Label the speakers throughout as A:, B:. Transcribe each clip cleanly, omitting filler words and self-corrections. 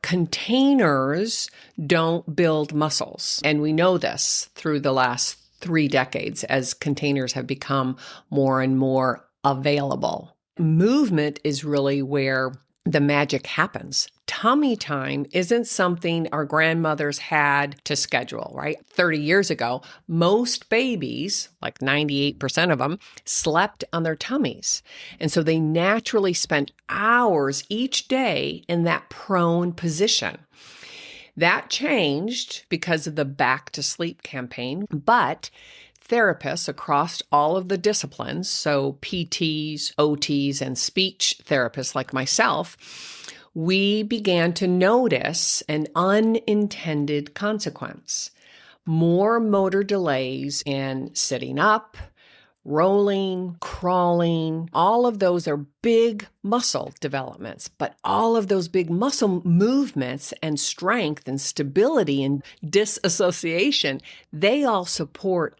A: Containers don't build muscles. And we know this through the last 3 decades as containers have become more and more available. Movement is really where the magic happens. Tummy time isn't something our grandmothers had to schedule, right? 30 years ago, most babies, like 98% of them, slept on their tummies. And so they naturally spent hours each day in that prone position. That changed because of the Back to Sleep campaign, but therapists across all of the disciplines, so PTs, OTs, and speech therapists like myself, we began to notice an unintended consequence. More motor delays in sitting up, rolling, crawling. All of those are big muscle developments, but all of those big muscle movements and strength and stability and disassociation, they all support.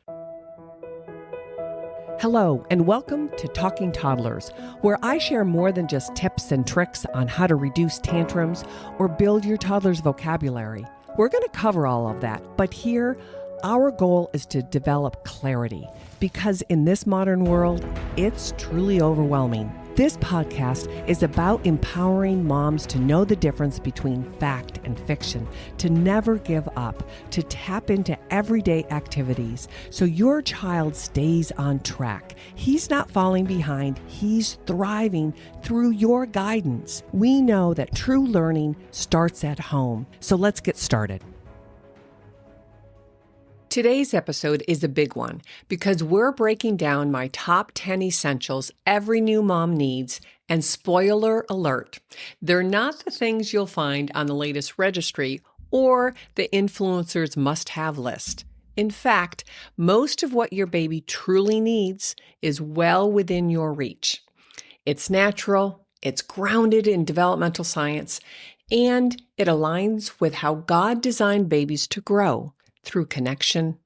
B: Hello, and welcome to Talking Toddlers, where I share more than just tips and tricks on how to reduce tantrums or build your toddler's vocabulary. We're going to cover all of that, but here, our goal is to develop clarity, because in this modern world, it's truly overwhelming. This podcast is about empowering moms to know the difference between fact and fiction, to never give up, to tap into everyday activities so your child stays on track. He's not falling behind, he's thriving through your guidance. We know that true learning starts at home, so let's get started.
A: Today's episode is a big one because we're breaking down my top 10 essentials every new mom needs, and spoiler alert, they're not the things you'll find on the latest registry or the influencer's must-have list. In fact, most of what your baby truly needs is well within your reach. It's natural, it's grounded in developmental science, and it aligns with how God designed babies to grow. Through connection,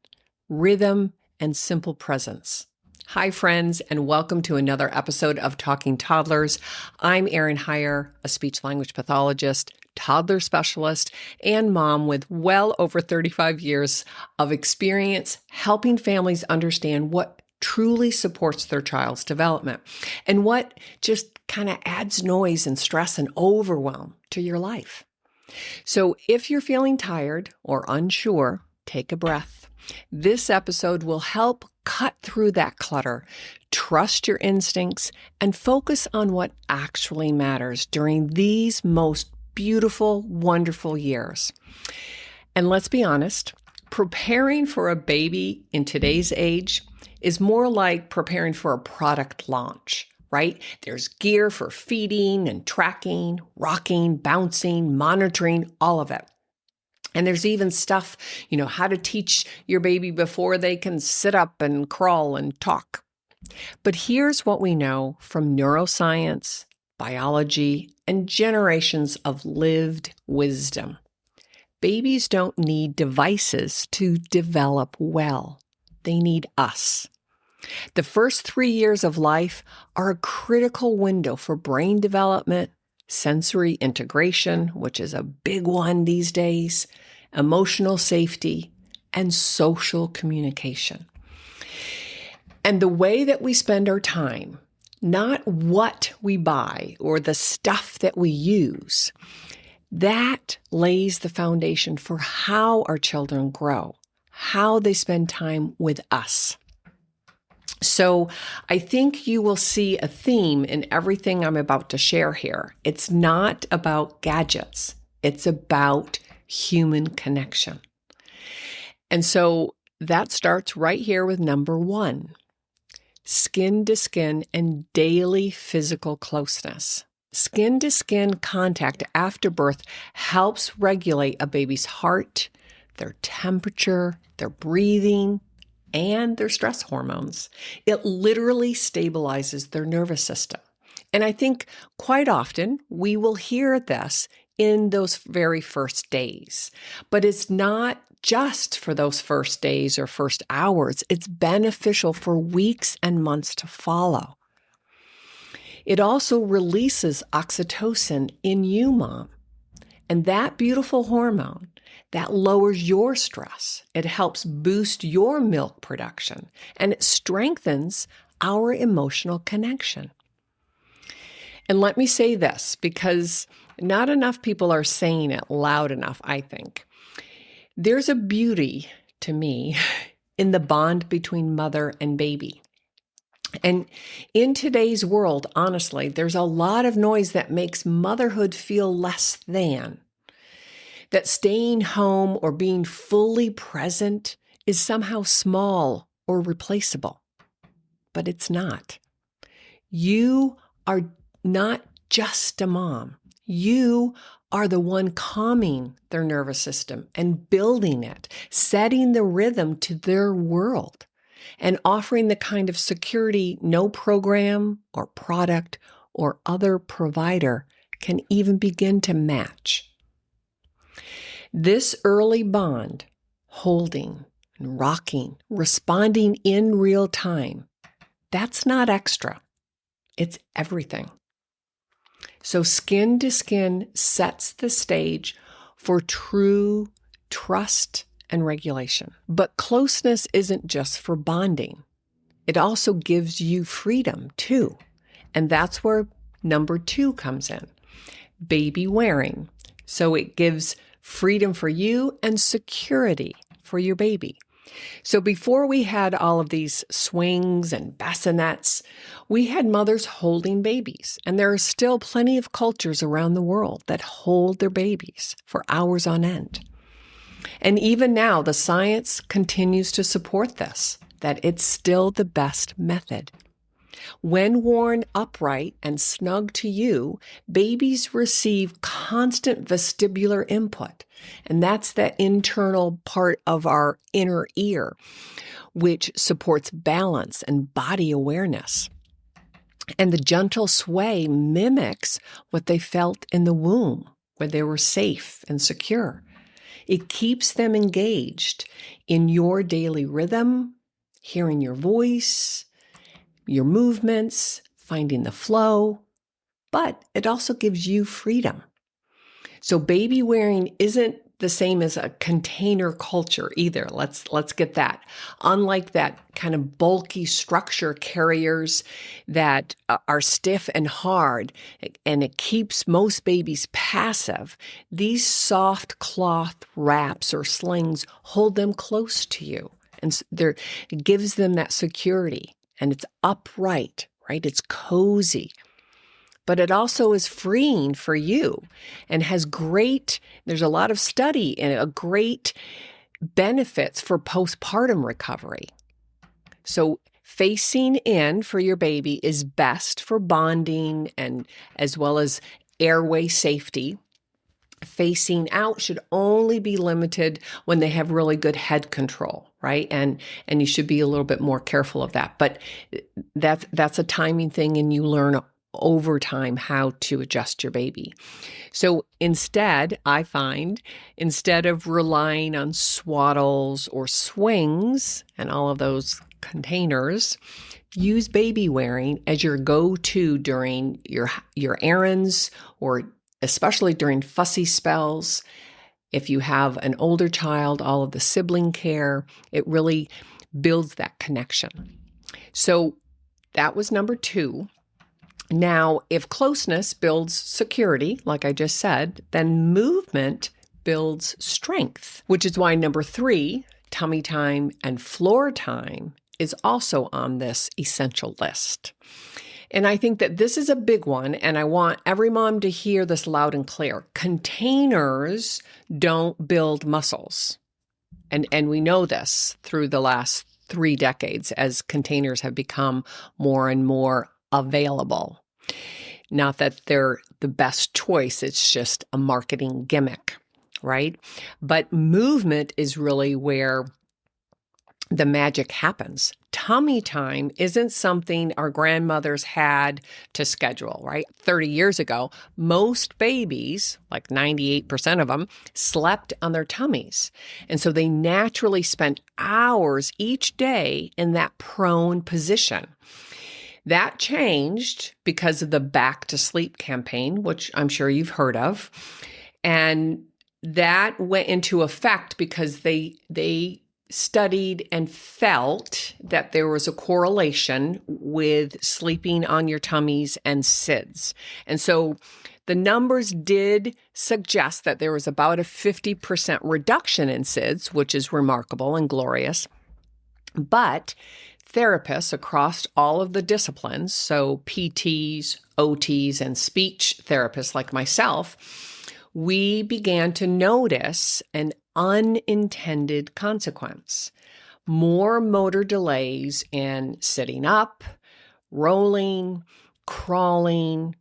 A: rhythm, and simple presence. Hi, friends, and welcome to another episode of Talking Toddlers. I'm Erin Hyer, a speech-language pathologist, toddler specialist, and mom with well over 35 years of experience helping families understand what truly supports their child's development and what just kind of adds noise and stress and overwhelm to your life. So if you're feeling tired or unsure, take a breath. This episode will help cut through that clutter, trust your instincts, and focus on what actually matters during these most beautiful, wonderful years. And let's be honest, preparing for a baby in today's age is more like preparing for a product launch, right? There's gear for feeding and tracking, rocking, bouncing, monitoring, all of it. And there's even stuff, how to teach your baby before they can sit up and crawl and talk. But here's what we know from neuroscience, biology, and generations of lived wisdom. Babies don't need devices to develop well. They need us. The first 3 years of life are a critical window for brain development, sensory integration, which is a big one these days, emotional safety, and social communication. And the way that we spend our time, not what we buy or the stuff that we use, that lays the foundation for how our children grow, how they spend time with us. So I think you will see a theme in everything I'm about to share here. It's not about gadgets. It's about human connection. And so that starts right here with number 1, skin to skin and daily physical closeness. Skin to skin contact after birth helps regulate a baby's heart, their temperature, their breathing, and their stress hormones. It literally stabilizes their nervous system. And I think quite often we will hear this in those very first days. But it's not just for those first days or first hours. It's beneficial for weeks and months to follow. It also releases oxytocin in you, mom. And that beautiful hormone, that lowers your stress. It helps boost your milk production, and it strengthens our emotional connection. And let me say this, because not enough people are saying it loud enough, I think. There's a beauty to me in the bond between mother and baby. And in today's world, honestly, there's a lot of noise that makes motherhood feel less than. That staying home or being fully present is somehow small or replaceable. But it's not. You are not just a mom. You are the one calming their nervous system and building it, setting the rhythm to their world, and offering the kind of security no program or product or other provider can even begin to match. This early bond, holding and rocking, responding in real time, that's not extra. It's everything. So skin to skin sets the stage for true trust and regulation. But closeness isn't just for bonding. It also gives you freedom too. And that's where number 2 comes in. Baby wearing. So it gives freedom for you and security for your baby. So before we had all of these swings and bassinets, we had mothers holding babies. And there are still plenty of cultures around the world that hold their babies for hours on end. And even now, the science continues to support this, that it's still the best method. When worn upright and snug to you, babies receive constant vestibular input. And that's the internal part of our inner ear, which supports balance and body awareness. And the gentle sway mimics what they felt in the womb, where they were safe and secure. It keeps them engaged in your daily rhythm, hearing your voice, your movements, finding the flow, but it also gives you freedom. So baby wearing isn't the same as a container culture either. Let's get that. Unlike that kind of bulky structure carriers that are stiff and hard, and it keeps most babies passive, these soft cloth wraps or slings hold them close to you. And it gives them that security. And it's upright, right? It's cozy. But it also is freeing for you and has there's a lot of study and a great benefits for postpartum recovery. So facing in for your baby is best for bonding and as well as airway safety. Facing out should only be limited when they have really good head control, right? And you should be a little bit more careful of that. But that's a timing thing, and you learn over time how to adjust your baby. So I find, instead of relying on swaddles or swings and all of those containers, use baby wearing as your go-to during your errands, or especially during fussy spells. If you have an older child, all of the sibling care, it really builds that connection. So that was number 2. Now, if closeness builds security, like I just said, then movement builds strength, which is why number 3, tummy time and floor time, is also on this essential list. And I think that this is a big one, and I want every mom to hear this loud and clear. Containers don't build muscles. And we know this through the last 3 decades as containers have become more and more available. Not that they're the best choice, it's just a marketing gimmick, right? But movement is really where the magic happens. Tummy time isn't something our grandmothers had to schedule, right? 30 years ago, most babies, like 98% of them, slept on their tummies. And so they naturally spent hours each day in that prone position. That changed because of the Back to Sleep campaign, which I'm sure you've heard of. And that went into effect because they studied and felt that there was a correlation with sleeping on your tummies and SIDS. And so the numbers did suggest that there was about a 50% reduction in SIDS, which is remarkable and glorious. But therapists across all of the disciplines, so PTs, OTs, and speech therapists like myself, we began to notice an unintended consequence. More motor delays in sitting up, rolling, crawling,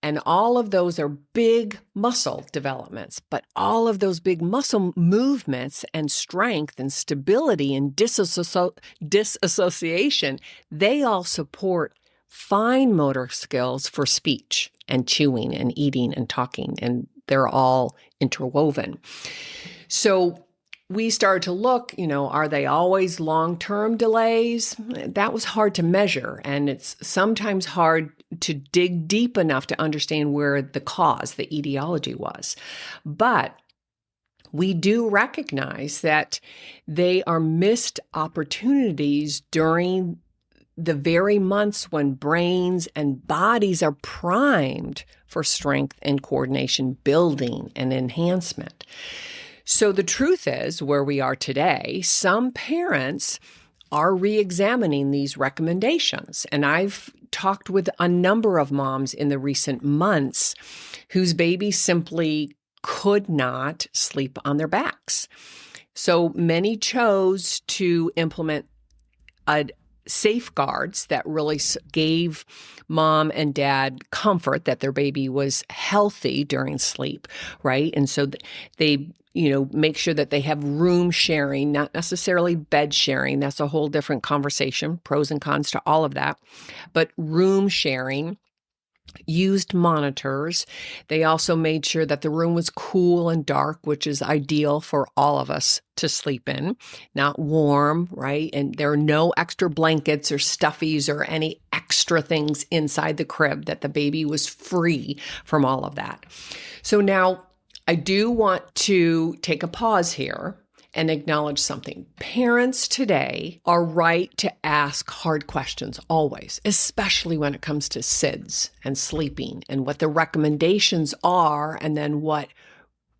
A: and all of those are big muscle developments. But all of those big muscle movements and strength and stability and disassociation, they all support fine motor skills for speech and chewing and eating and talking, and they're all interwoven. So we started to look, are they always long-term delays? That was hard to measure, and it's sometimes hard to dig deep enough to understand where the cause, the etiology was. But we do recognize that they are missed opportunities during the very months when brains and bodies are primed for strength and coordination building and enhancement. So the truth is, where we are today, some parents are re-examining these recommendations. And I've talked with a number of moms in the recent months whose babies simply could not sleep on their backs. So many chose to implement safeguards that really gave mom and dad comfort that their baby was healthy during sleep, right? And so they make sure that they have room sharing, not necessarily bed sharing. That's a whole different conversation, pros and cons to all of that. But room sharing, used monitors. They also made sure that the room was cool and dark, which is ideal for all of us to sleep in, not warm, right? And there are no extra blankets or stuffies or any extra things inside the crib, that the baby was free from all of that. So now I do want to take a pause here and acknowledge something. Parents today are right to ask hard questions always, especially when it comes to SIDS and sleeping and what the recommendations are, and then what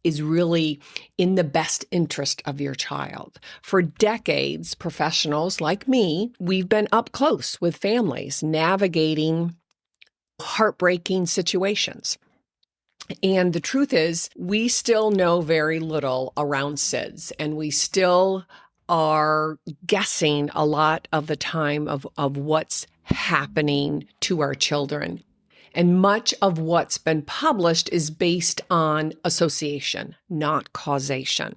A: is really in the best interest of your child. For decades, professionals like me, we've been up close with families navigating heartbreaking situations. And the truth is, we still know very little around SIDS, and we still are guessing a lot of the time of what's happening to our children. And much of what's been published is based on association, not causation.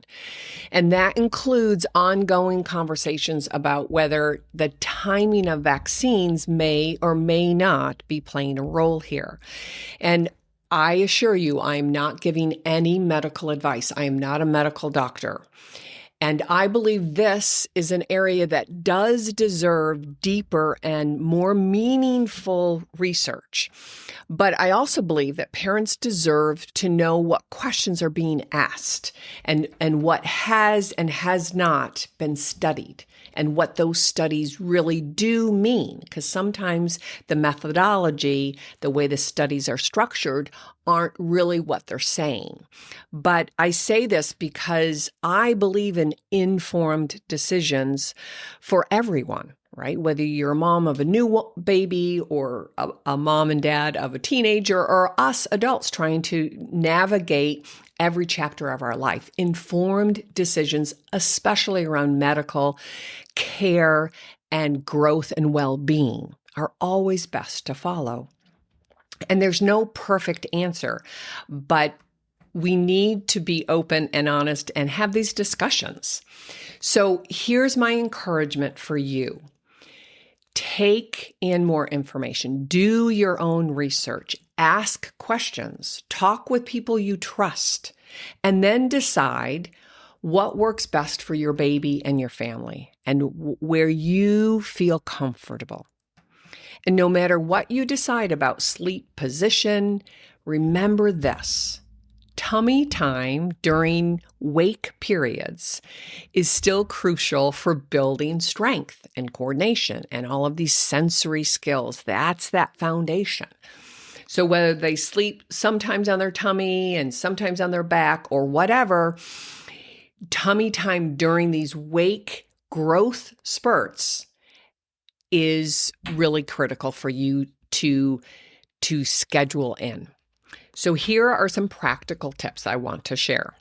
A: And that includes ongoing conversations about whether the timing of vaccines may or may not be playing a role here. And I assure you, I am not giving any medical advice. I am not a medical doctor. And I believe this is an area that does deserve deeper and more meaningful research. But I also believe that parents deserve to know what questions are being asked and what has and has not been studied, and what those studies really do mean. Because sometimes the methodology, the way the studies are structured, aren't really what they're saying. But I say this because I believe in informed decisions for everyone, right? Whether you're a mom of a new baby or a mom and dad of a teenager, or us adults trying to navigate every chapter of our life. Informed decisions, especially around medical care and growth and well-being, are always best to follow. And there's no perfect answer, but we need to be open and honest and have these discussions. So here's my encouragement for you. Take in more information. Do your own research. Ask questions. Talk with people you trust. And then decide what works best for your baby and your family, and where you feel comfortable. And no matter what you decide about sleep position, remember this: tummy time during wake periods is still crucial for building strength and coordination and all of these sensory skills. That's that foundation. So whether they sleep sometimes on their tummy and sometimes on their back or whatever, tummy time during these wake growth spurts is really critical for you to schedule in. So here are some practical tips I want to share.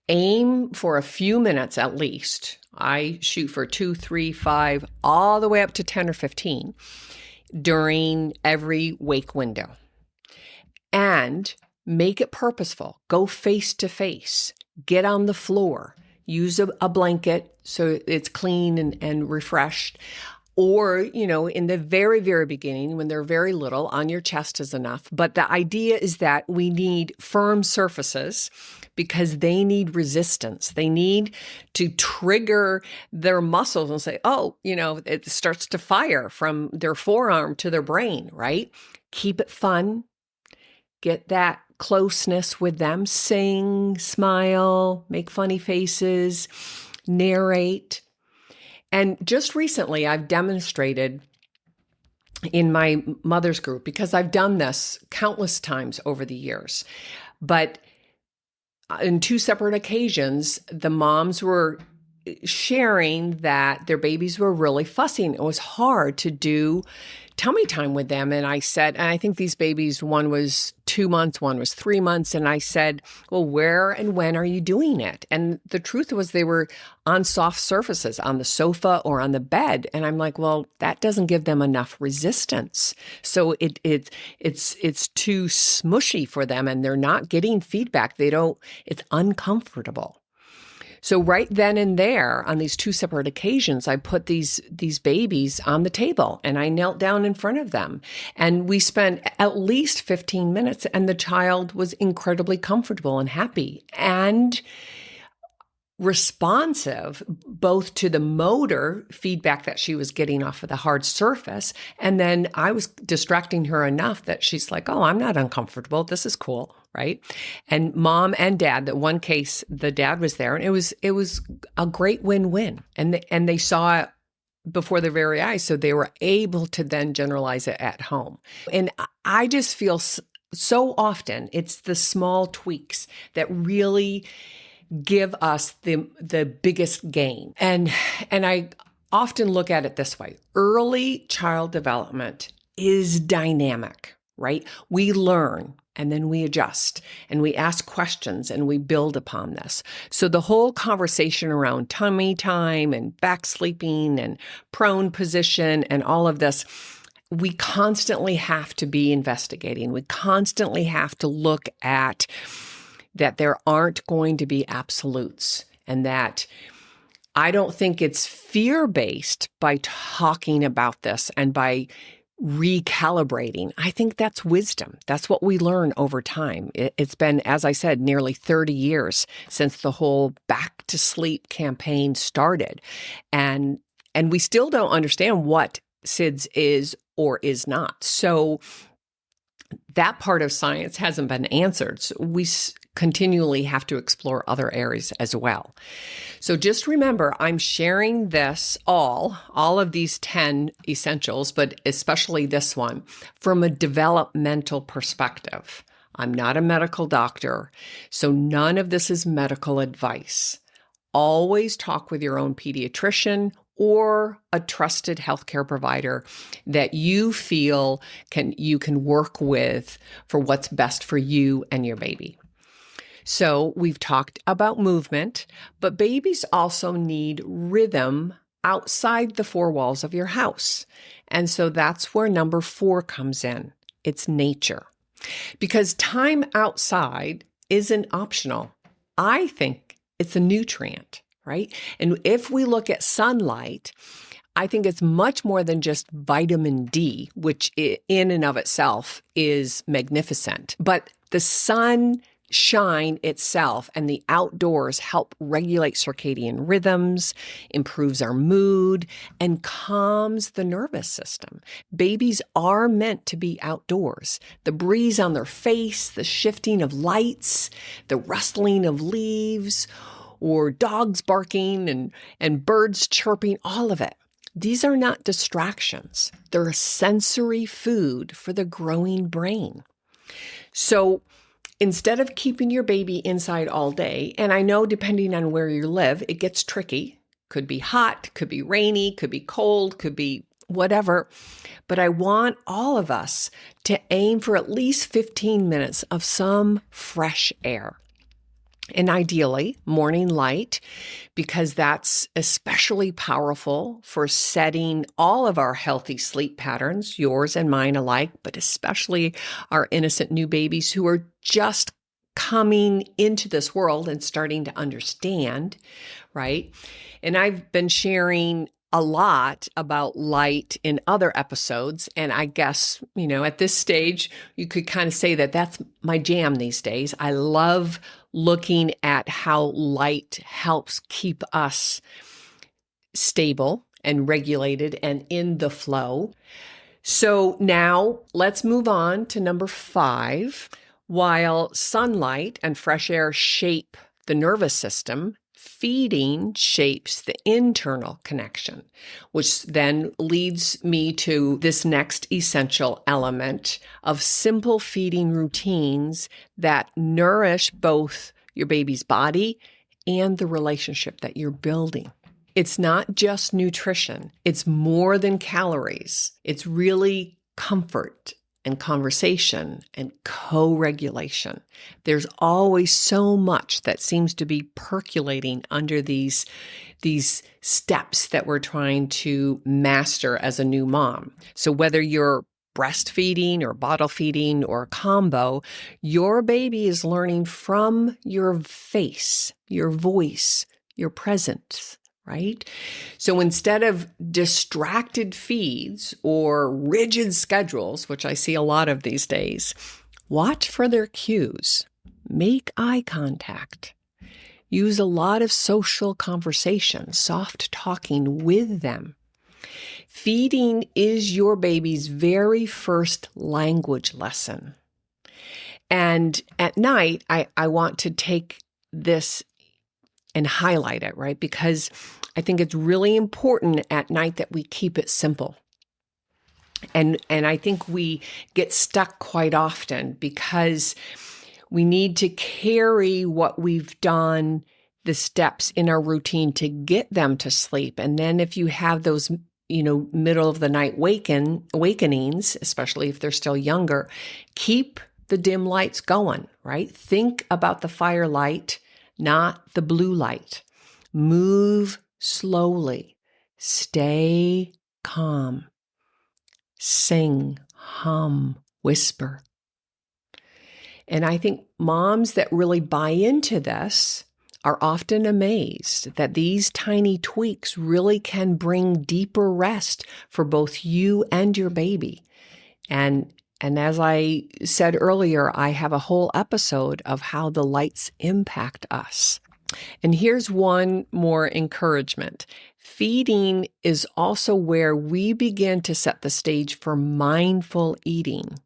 A: Aim for a few minutes at least. I shoot for 2, 3, 5, all the way up to 10 or 15 during every wake window. And make it purposeful. Go face to face. Get on the floor. Use a blanket so it's clean and refreshed. Or, in the very, very beginning, when they're very little, on your chest is enough. But the idea is that we need firm surfaces because they need resistance. They need to trigger their muscles and say, it starts to fire from their forearm to their brain, right? Keep it fun. Get that closeness with them. Sing, smile, make funny faces, narrate. And just recently, I've demonstrated in my mother's group, because I've done this countless times over the years. But in 2 separate occasions, the moms were sharing that their babies were really fussy. It was hard to do tummy time with them. And I said, and I think these babies, one was 2 months, one was 3 months. And I said, well, where and when are you doing it? And the truth was they were on soft surfaces, on the sofa or on the bed. And I'm like, well, that doesn't give them enough resistance. So it's too smushy for them and they're not getting feedback. It's uncomfortable. So right then and there, on these 2 separate occasions, I put these babies on the table and I knelt down in front of them. And we spent at least 15 minutes and the child was incredibly comfortable and happy and responsive both to the motor feedback that she was getting off of the hard surface. And then I was distracting her enough that she's like, oh, I'm not uncomfortable. This is cool. Right. And mom and dad, that one case, the dad was there and it was a great win-win. And they saw it before their very eyes. So they were able to then generalize it at home. And I just feel so often it's the small tweaks that really give us the biggest gain. And I often look at it this way. Early child development is dynamic, right? We learn and then we adjust and we ask questions and we build upon this. So the whole conversation around tummy time and back sleeping and prone position and all of this, we constantly have to be investigating. We constantly have to look at that there aren't going to be absolutes, and that I don't think it's fear-based by talking about this and by recalibrating. I think that's wisdom. That's what we learn over time. It's been, as I said, nearly 30 years since the whole back to sleep campaign started. And we still don't understand what SIDS is or is not. So that part of science hasn't been answered. So we continually have to explore other areas as well. So just remember, I'm sharing this all of these 10 essentials, but especially this one, from a developmental perspective. I'm not a medical doctor, so none of this is medical advice. Always talk with your own pediatrician or a trusted healthcare provider that you feel you can work with for what's best for you and your baby. So we've talked about movement, but babies also need rhythm outside the 4 walls of your house. And so that's where number 4 comes in. It's nature. Because time outside isn't optional. I think it's a nutrient, right? And if we look at sunlight, I think it's much more than just vitamin D, which in and of itself is magnificent. But the sun shine itself, and the outdoors help regulate circadian rhythms, improves our mood, and calms the nervous system. Babies are meant to be outdoors. The breeze on their face, the shifting of lights, the rustling of leaves, or dogs barking and birds chirping, all of it. These are not distractions. They're sensory food for the growing brain. So instead of keeping your baby inside all day, and I know depending on where you live, it gets tricky. Could be hot, could be rainy, could be cold, could be whatever. But I want all of us to aim for at least 15 minutes of some fresh air. And ideally, morning light, because that's especially powerful for setting all of our healthy sleep patterns, yours and mine alike, but especially our innocent new babies who are just coming into this world and starting to understand, right? And I've been sharing a lot about light in other episodes. And I guess, at this stage, you could kind of say that that's my jam these days. I love looking at how light helps keep us stable and regulated and in the flow. So now let's move on to number 5. While sunlight and fresh air shape the nervous system, feeding shapes the internal connection, which then leads me to this next essential element of simple feeding routines that nourish both your baby's body and the relationship that you're building. It's not just nutrition. It's more than calories. It's really comfort and conversation and co-regulation. There's always so much that seems to be percolating under these steps that we're trying to master as a new mom. So whether you're breastfeeding or bottle feeding or a combo, your baby is learning from your face, your voice, your presence, right? So instead of distracted feeds or rigid schedules, which I see a lot of these days, watch for their cues, make eye contact, use a lot of social conversation, soft talking with them. Feeding is your baby's very first language lesson. And at night, I want to take this and highlight it, right? Because I think it's really important at night that we keep it simple. And I think we get stuck quite often because we need to carry what we've done, the steps in our routine to get them to sleep. And then if you have those, middle of the night awakenings, especially if they're still younger, keep the dim lights going, right? Think about the firelight, not the blue light. Move slowly. Stay calm. Sing, hum, whisper. And I think moms that really buy into this are often amazed that these tiny tweaks really can bring deeper rest for both you and your baby. And as I said earlier, I have a whole episode of how the lights impact us. And here's one more encouragement. Feeding is also where we begin to set the stage for mindful eating.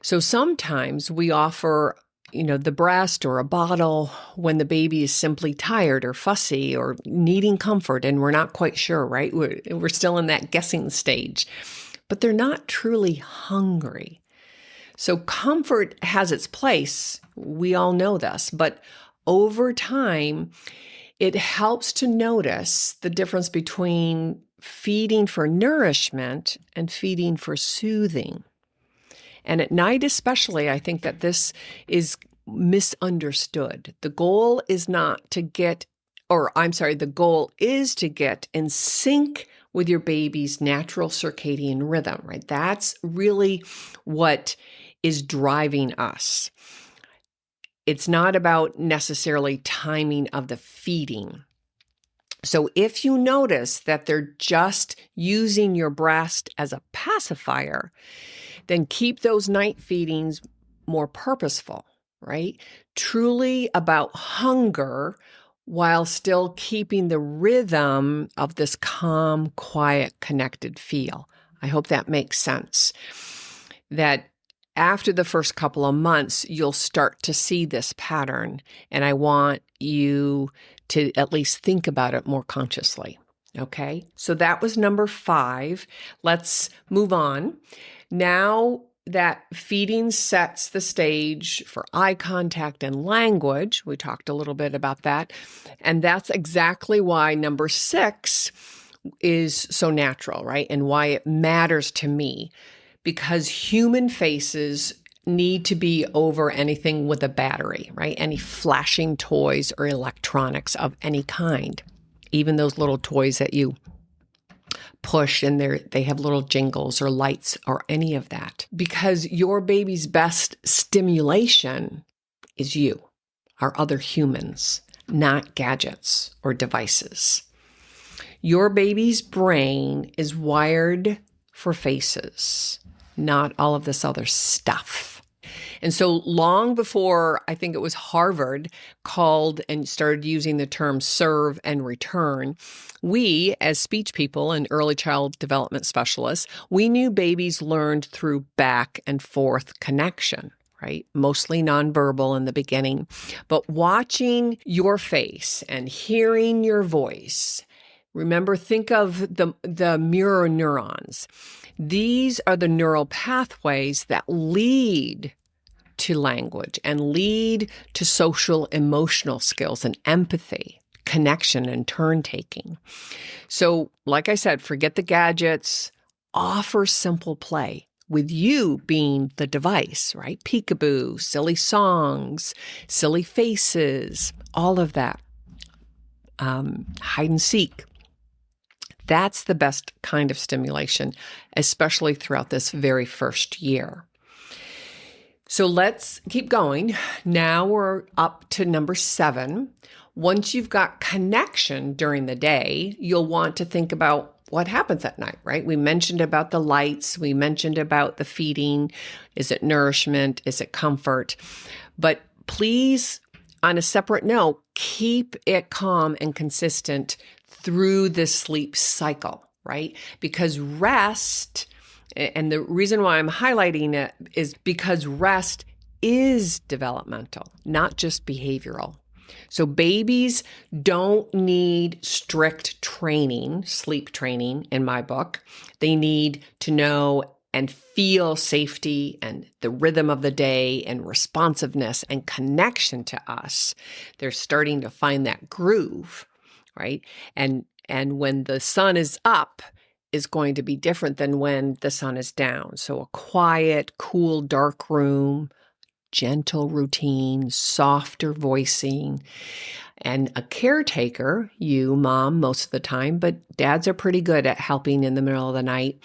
A: So sometimes we offer, the breast or a bottle when the baby is simply tired or fussy or needing comfort and we're not quite sure, right? We're still in that guessing stage, but they're not truly hungry. So comfort has its place. We all know this, but over time, it helps to notice the difference between feeding for nourishment and feeding for soothing. And at night especially, I think that this is misunderstood. The goal is to get in sync with your baby's natural circadian rhythm, right? That's really what is driving us. It's not about necessarily timing of the feeding. So if you notice that they're just using your breast as a pacifier, then keep those night feedings more purposeful. right? Truly about hunger while still keeping the rhythm of this calm, quiet, connected feel. I hope that makes sense. That after the first couple of months, you'll start to see this pattern, and I want you to at least think about it more consciously. Okay, so that was number 5. Let's move on. Now that feeding sets the stage for eye contact and language, we talked a little bit about that, and that's exactly why number 6 is so natural, right? And why it matters to me, because human faces need to be over anything with a battery, right? Any flashing toys or electronics of any kind, even those little toys that you push and they have little jingles or lights or any of that. Because your baby's best stimulation is you, our other humans, not gadgets or devices. Your baby's brain is wired for faces, not all of this other stuff. And so long before, I think it was Harvard called and started using the term serve and return, we, as speech people and early child development specialists, we knew babies learned through back and forth connection, right? Mostly nonverbal in the beginning. But watching your face and hearing your voice, remember, think of the mirror neurons. These are the neural pathways that lead to language and lead to social emotional skills and empathy, connection, and turn taking. So, like I said, forget the gadgets, offer simple play with you being the device, right? Peekaboo, silly songs, silly faces, all of that. Hide and seek. That's the best kind of stimulation, especially throughout this very first year. So let's keep going. Now we're up to number 7. Once you've got connection during the day, you'll want to think about what happens at night, right? We mentioned about the lights. We mentioned about the feeding. Is it nourishment? Is it comfort? But please, on a separate note, keep it calm and consistent through the sleep cycle, right? Because rest, and the reason why I'm highlighting it is because rest is developmental, not just behavioral. So babies don't need strict training, sleep training in my book. They need to know and feel safety and the rhythm of the day and responsiveness and connection to us. They're starting to find that groove, right? And when the sun is up is going to be different than when the sun is down. So a quiet, cool, dark room, gentle routine, softer voicing, and a caretaker, you, mom, most of the time, but dads are pretty good at helping in the middle of the night,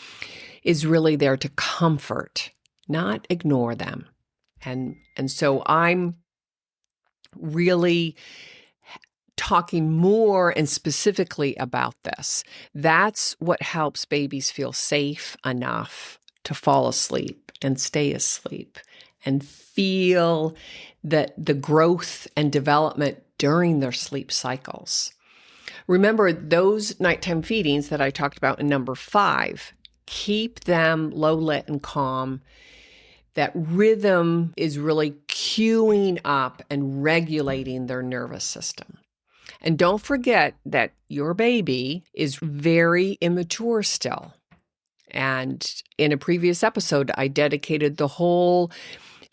A: is really there to comfort, not ignore them. And so I'm really talking more and specifically about this. That's what helps babies feel safe enough to fall asleep and stay asleep and feel that the growth and development during their sleep cycles. Remember, those nighttime feedings that I talked about in number 5, keep them low lit and calm. That rhythm is really cueing up and regulating their nervous system. And don't forget that your baby is very immature still. And in a previous episode, I dedicated the whole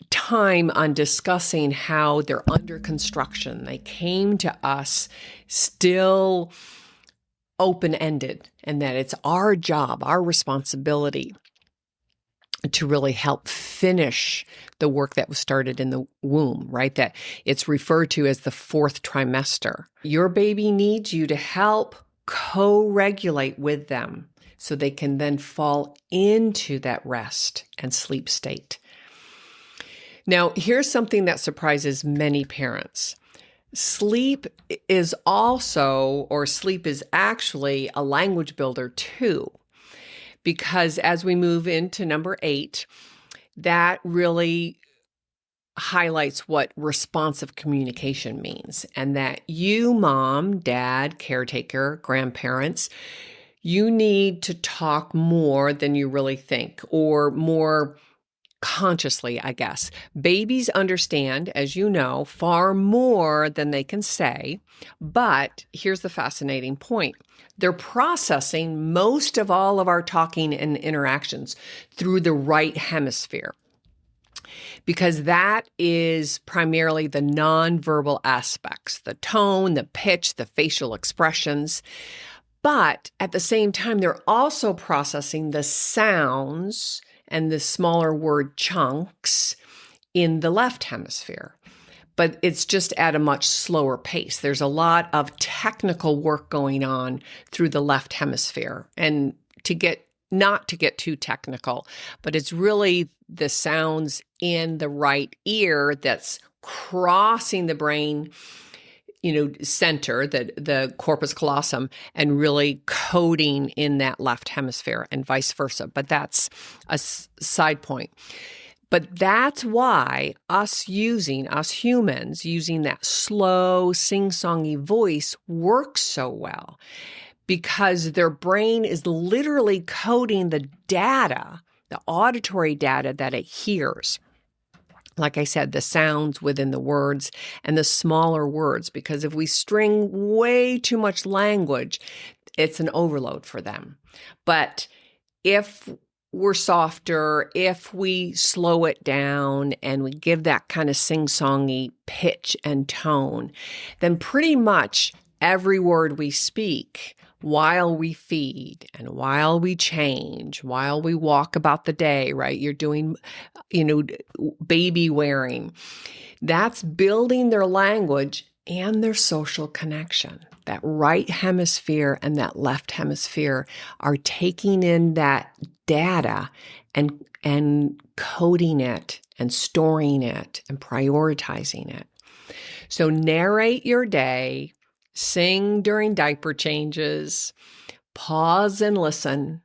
A: time on discussing how they're under construction. They came to us still open-ended, and that it's our job, our responsibility to really help finish the work that was started in the womb, right? That it's referred to as the 4th trimester. Your baby needs you to help co-regulate with them so they can then fall into that rest and sleep state. Now, here's something that surprises many parents. Sleep is actually a language builder too. Because as we move into number 8, that really highlights what responsive communication means, and that you, mom, dad, caretaker, grandparents, you need to talk more than you really think, or more consciously, I guess. Babies understand, as you know, far more than they can say. But here's the fascinating point. They're processing most of all of our talking and interactions through the right hemisphere, because that is primarily the nonverbal aspects, the tone, the pitch, the facial expressions. But at the same time, they're also processing the sounds and the smaller word chunks in the left hemisphere. But it's just at a much slower pace. There's a lot of technical work going on through the left hemisphere. And not to get too technical, but it's really the sounds in the right ear that's crossing the brain, center, the corpus callosum, and really coding in that left hemisphere and vice versa. But that's a side point. But that's why us humans using that slow, sing-songy voice works so well, because their brain is literally coding the data, the auditory data that it hears. Like I said, the sounds within the words and the smaller words, because if we string way too much language, it's an overload for them. But if we're softer, if we slow it down and we give that kind of sing-songy pitch and tone, then pretty much every word we speak while we feed and while we change, while we walk about the day, right? You're doing, baby wearing. That's building their language and their social connection. That right hemisphere and that left hemisphere are taking in that data and coding it and storing it and prioritizing it. So narrate your day. Sing during diaper changes, pause and listen.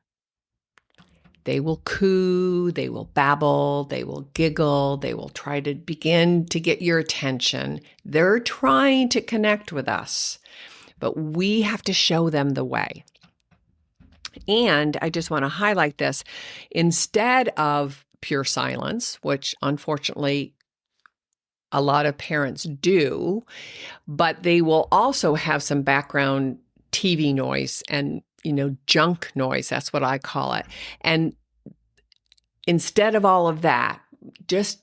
A: They will coo, they will babble, they will giggle, they will try to begin to get your attention. They're trying to connect with us, but we have to show them the way. And I just want to highlight this. Instead of pure silence, which unfortunately a lot of parents do, but they will also have some background TV noise and, junk noise. That's what I call it. And instead of all of that, just,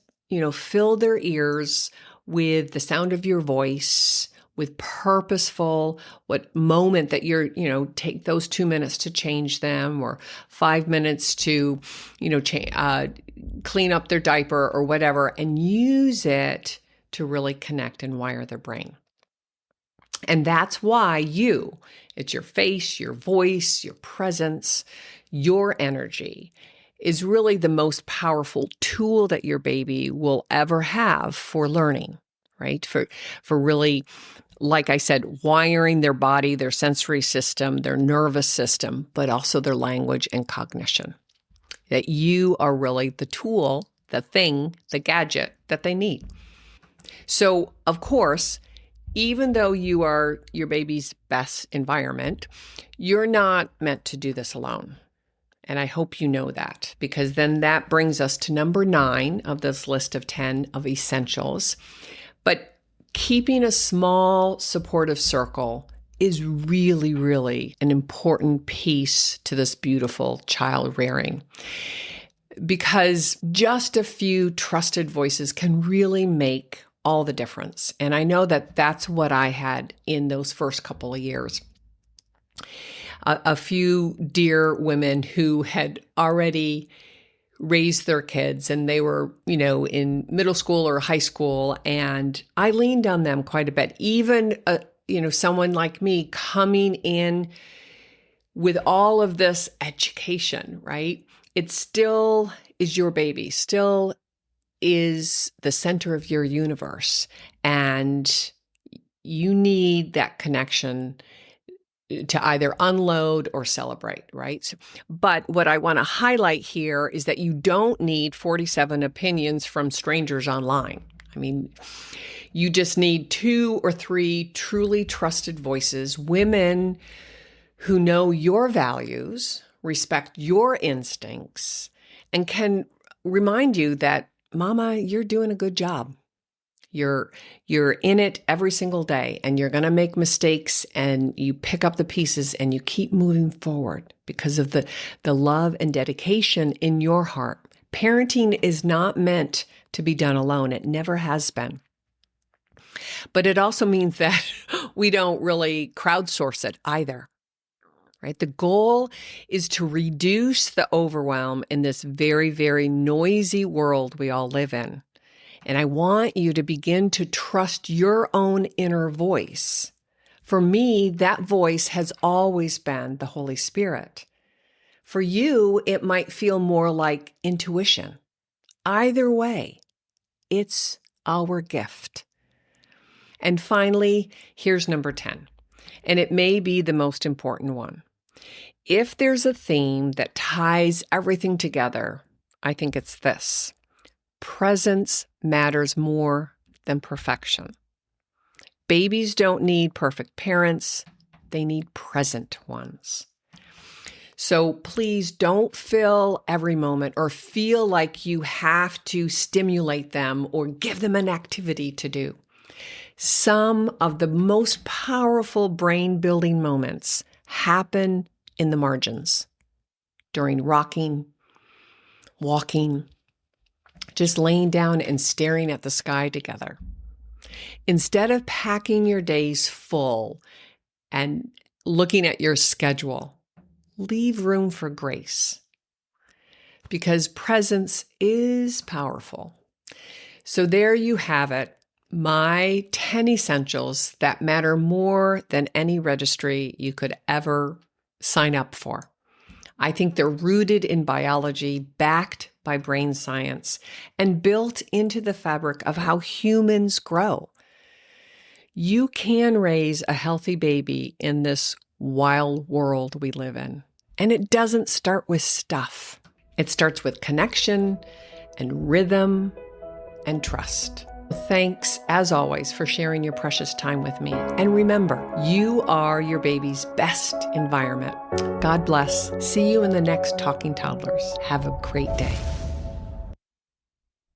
A: fill their ears with the sound of your voice, with purposeful, what moment that you're, take those 2 minutes to change them, or 5 minutes to, clean up their diaper or whatever, and use it to really connect and wire their brain. And that's why it's your face, your voice, your presence, your energy is really the most powerful tool that your baby will ever have for learning, right? For really, like I said, wiring their body, their sensory system, their nervous system, but also their language and cognition. That you are really the tool, the thing, the gadget that they need. So, of course, even though you are your baby's best environment, you're not meant to do this alone. And I hope you know that, because then that brings us to number 9 of this list of 10 of essentials. But keeping a small supportive circle is really, really an important piece to this beautiful child rearing, because just a few trusted voices can really make all the difference. And I know that that's what I had in those first couple of years. A few dear women who had already raised their kids, and they were, in middle school or high school, and I leaned on them quite a bit. Even, someone like me coming in with all of this education, right? It still is your baby, still is the center of your universe, and you need that connection to either unload or celebrate, right? But what I want to highlight here is that you don't need 47 opinions from strangers online. I mean, you just need 2 or 3 truly trusted voices, women who know your values, respect your instincts, and can remind you that, Mama, you're doing a good job. You're in it every single day, and you're going to make mistakes, and you pick up the pieces and you keep moving forward because of the love and dedication in your heart. Parenting is not meant to be done alone. It never has been. But it also means that we don't really crowdsource it either. Right? The goal is to reduce the overwhelm in this very, very noisy world we all live in. And I want you to begin to trust your own inner voice. For me, that voice has always been the Holy Spirit. For you, it might feel more like intuition. Either way, it's our gift. And finally, here's number 10, and it may be the most important one. If there's a theme that ties everything together, I think it's this. Presence matters more than perfection. Babies don't need perfect parents. They need present ones. So please don't fill every moment or feel like you have to stimulate them or give them an activity to do. Some of the most powerful brain-building moments happen in the margins, during rocking, walking, just laying down and staring at the sky together. Instead of packing your days full and looking at your schedule, leave room for grace, because presence is powerful. So there you have it, my 10 essentials that matter more than any registry you could ever sign up for. I think they're rooted in biology, backed by brain science, and built into the fabric of how humans grow. You can raise a healthy baby in this wild world we live in. And it doesn't start with stuff. It starts with connection and rhythm and trust. Thanks, as always, for sharing your precious time with me. And remember, you are your baby's best environment. God bless. See you in the next Talking Toddlers. Have a great day.